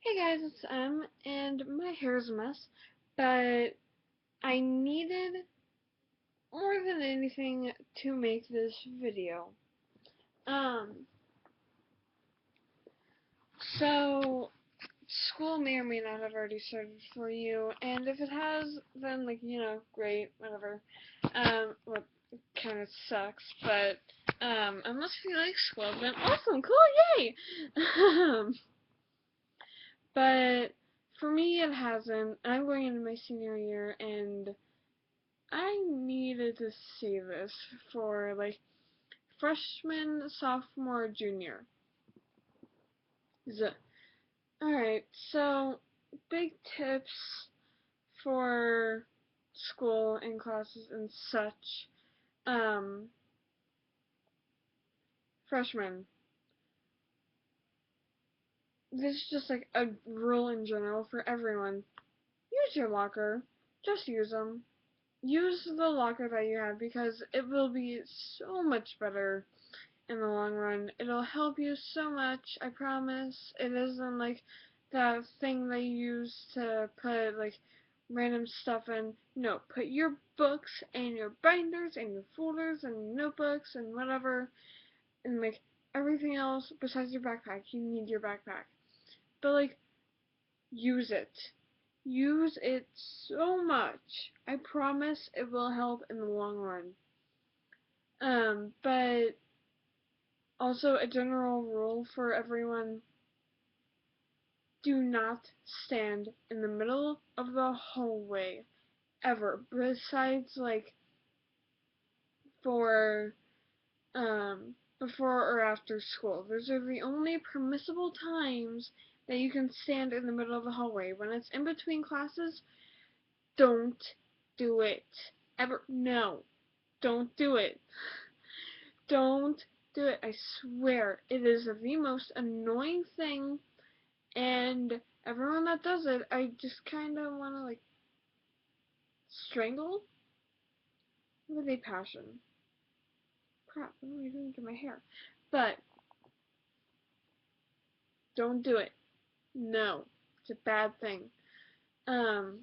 Hey guys, it's and my hair's a mess, but I needed more than anything to make this video. Um, so school may or may not have already started for you, and if it has, then great, whatever. Well, it kind of sucks, but unless you like school, then awesome, cool, yay! um, but for me, it hasn't. I'm going into my senior year, and I needed to see this for freshman, sophomore, junior. Alright, so big tips for school and classes and such. Um, Freshmen. This is just like a rule in general for everyone. Use your locker. Just use them. Use the locker that you have because it will be so much better in the long run. It'll help you so much, I promise. It isn't like that thing they use to put random stuff in. No, put your books and your binders and your folders and notebooks and whatever and everything else besides your backpack. You need your backpack. But use it. Use it so much. I promise it will help in the long run. But also, a general rule for everyone: do not stand in the middle of the hallway ever. Besides, for before or after school. Those are the only permissible times that you can stand in the middle of the hallway. When it's in between classes, don't do it. Ever. No. Don't do it. Don't do it. I swear. It is the most annoying thing. And everyone that does it, I just kind of want to, strangle with a passion. Crap, what am I doing to my hair? But, don't do it. No. It's a bad thing. Um,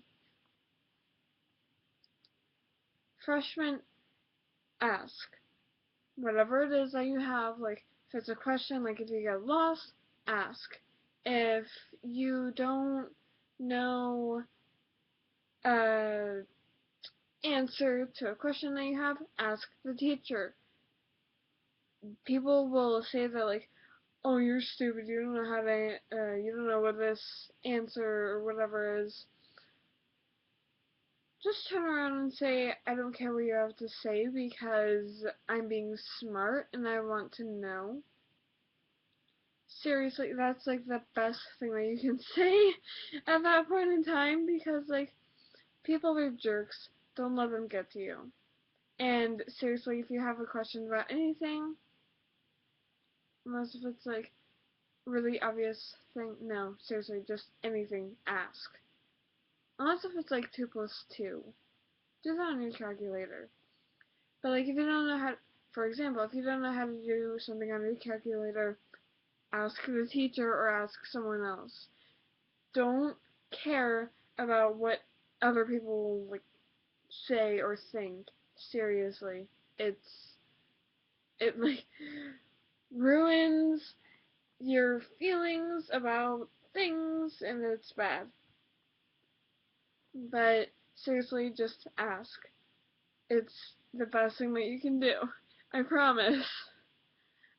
Freshmen, ask. Whatever it is that you have, if it's a question, if you get lost, ask. If you don't know answer to a question that you have, ask the teacher. People will say that oh, you're stupid, you don't know how to, you don't know what this answer or whatever is. Just turn around and say, I don't care what you have to say because I'm being smart and I want to know. Seriously, that's the best thing that you can say at that point in time because people are jerks. Don't let them get to you. And seriously, if you have a question about anything, unless if it's really obvious thing, no, seriously, just anything, ask. Unless if it's 2 plus 2. Do that on your calculator. But if you don't know how, for example, if you don't know how to do something on your calculator, ask the teacher or ask someone else. Don't care about what other people say or think. Seriously, it ruins your feelings about things and it's bad. But seriously, just ask. It's the best thing that you can do. I promise.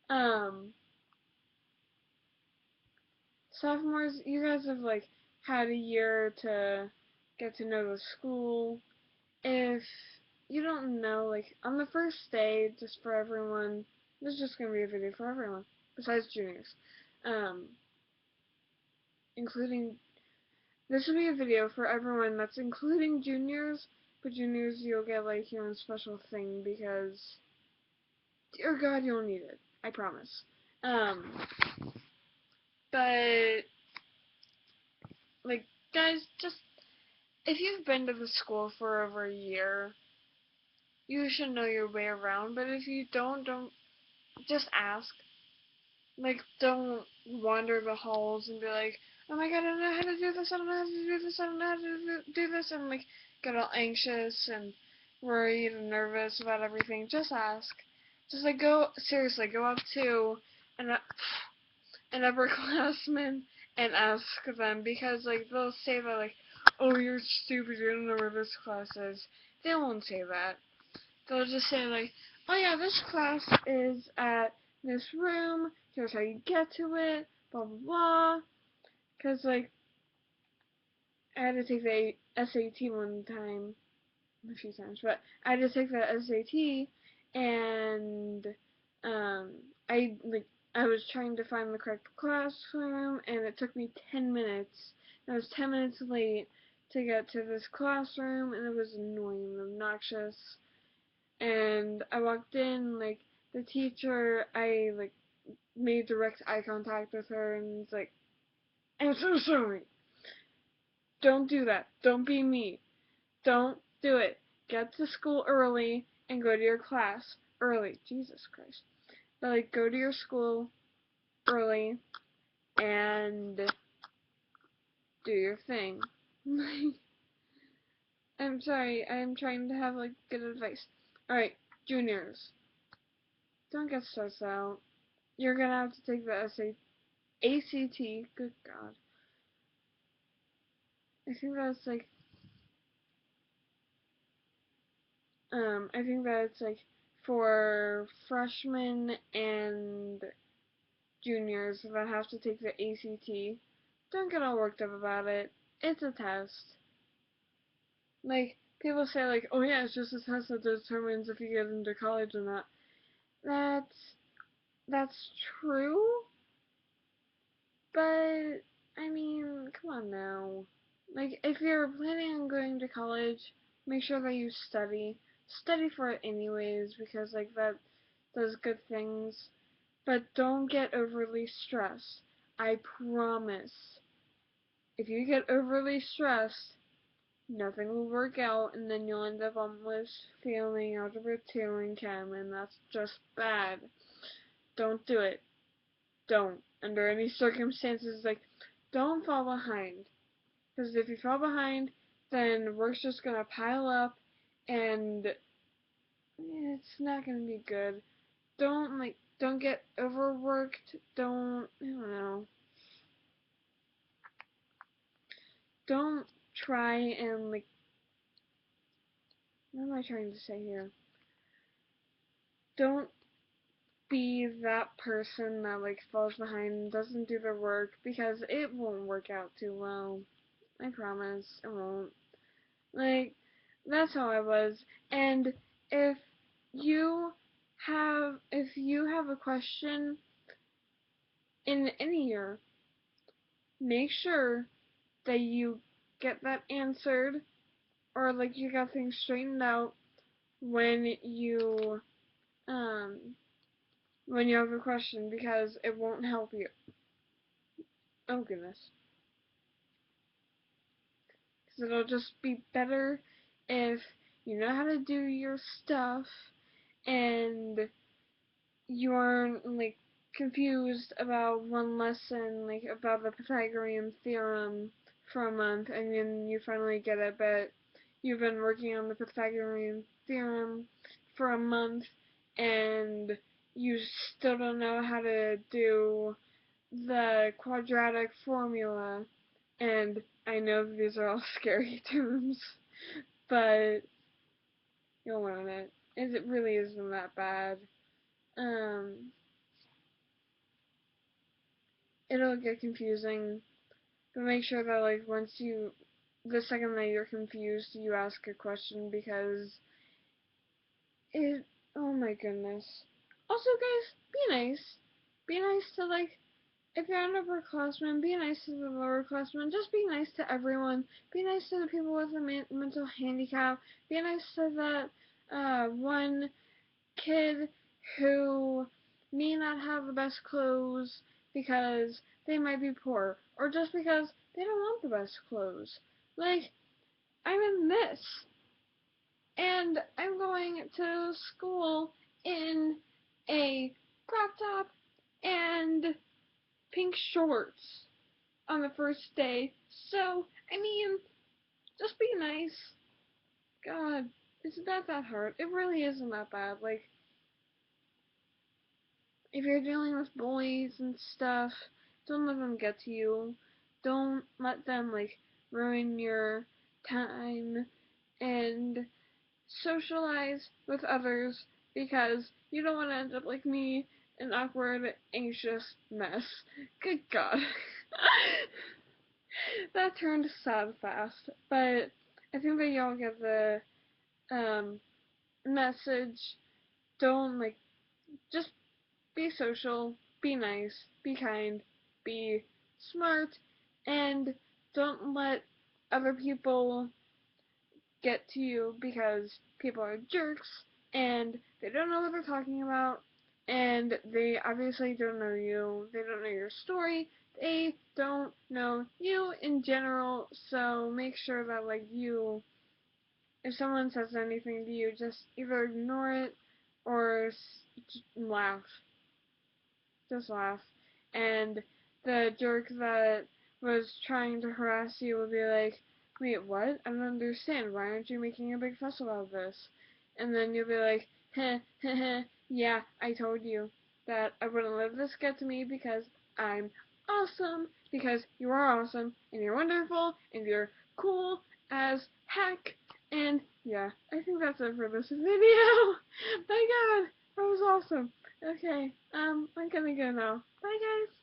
Um, Sophomores, you guys have had a year to get to know the school. If you don't know, on the first day, just for everyone, this is just gonna be a video for everyone, besides juniors. Um, including, this will be a video for everyone that's including juniors, but juniors, you'll get your own special thing because, dear God, you'll need it. I promise. Um, but, guys, just, if you've been to the school for over a year, you should know your way around, but if you don't just ask. Don't wander the halls and be like, oh my god, I don't know how to do this, I don't know how to do this, I don't know how to do this, and like get all anxious and worried and nervous about everything, just ask. Just like seriously, go up to an, an upperclassman and ask them, because like they'll say that like, oh, you're stupid, you don't know where this class is. They won't say that. They'll just say like, oh yeah, this class is at this room, here's how you get to it, blah blah blah. Cause like, I had to take the SAT one time, a few times, but I had to take the SAT, and um, I was trying to find the correct classroom, and it took me 10 minutes. I was 10 minutes late to get to this classroom, and it was annoying and obnoxious. And I walked in, like, the teacher, I, like, made direct eye contact with her, and was like, I'm so sorry. Don't do that. Don't be me. Don't do it. Get to school early and go to your class early. Jesus Christ. But, like, go to your school early and do your thing. I'm sorry. I'm trying to have, like, good advice. Alright, juniors. Don't get stressed out. You're gonna have to take the ACT. Good God. I think that's, like, I think that it's, like, for freshmen and juniors that have to take the ACT. Don't get all worked up about it. It's a test. Like, people say, like, oh yeah, it's just a test that determines if you get into college or not. That's true, but, I mean, come on now. Like, if you're planning on going to college, make sure that you study. Study for it anyways, because, like, that does good things. But don't get overly stressed. I promise. If you get overly stressed, nothing will work out, and then you'll end up almost failing Algebra 2 in Chem, and that's just bad. Don't do it. Don't. Under any circumstances, like, don't fall behind. Because if you fall behind, then work's just gonna pile up, and it's not gonna be good. Don't get overworked. I don't know. Don't try and, like, what am I trying to say here? Don't be that person that, like, falls behind and doesn't do their work, because it won't work out too well. I promise, it won't. Like, that's how I was. And if you have a question in any year, make sure that you get that answered, or like you got things straightened out when you um have a question, because it won't help you. Oh goodness. Because it'll just be better if you know how to do your stuff and you aren't, like, confused about one lesson, like about the Pythagorean theorem for a month, and then you finally get it, but you've been working on the Pythagorean theorem for a month and you still don't know how to do the quadratic formula. And I know these are all scary terms, but you'll learn it. It really isn't that bad. Um, it'll get confusing, but make sure that, like, the second that you're confused, you ask a question, because oh my goodness. Also, guys, be nice. Be nice to, like, if you're an upperclassman, be nice to the lowerclassmen. Just be nice to everyone. Be nice to the people with a mental handicap. Be nice to that one kid who may not have the best clothes because they might be poor, or just because they don't want the best clothes. Like, I'm in this, and I'm going to school in a crop top and pink shorts. on the first day. So, I mean, just be nice. God, isn't that hard? It really isn't that bad. Like, if you're dealing with bullies and stuff, don't let them get to you. Don't let them, like, ruin your time and socialize with others because you don't want to end up like me, an awkward, anxious mess. Good God. That turned sad fast, but I think that y'all get the message. Don't, like, just be social, be nice, be kind, be smart, and don't let other people get to you because people are jerks and they don't know what they're talking about and they obviously don't know you. They don't know your story. They don't know you in general, so make sure that, like, you, if someone says anything to you, just either ignore it or laugh. Just laugh. And the jerk that was trying to harass you would be like, wait, what? I don't understand. Why aren't you making a big fuss about this? And then you'll be like, heh, heh, heh, yeah, I told you that I wouldn't let this get to me because I'm awesome, because you are awesome, and you're wonderful, and you're cool as heck. And yeah, I think that's it for this video. My God, that was awesome. Okay, I'm gonna go now. Bye, guys.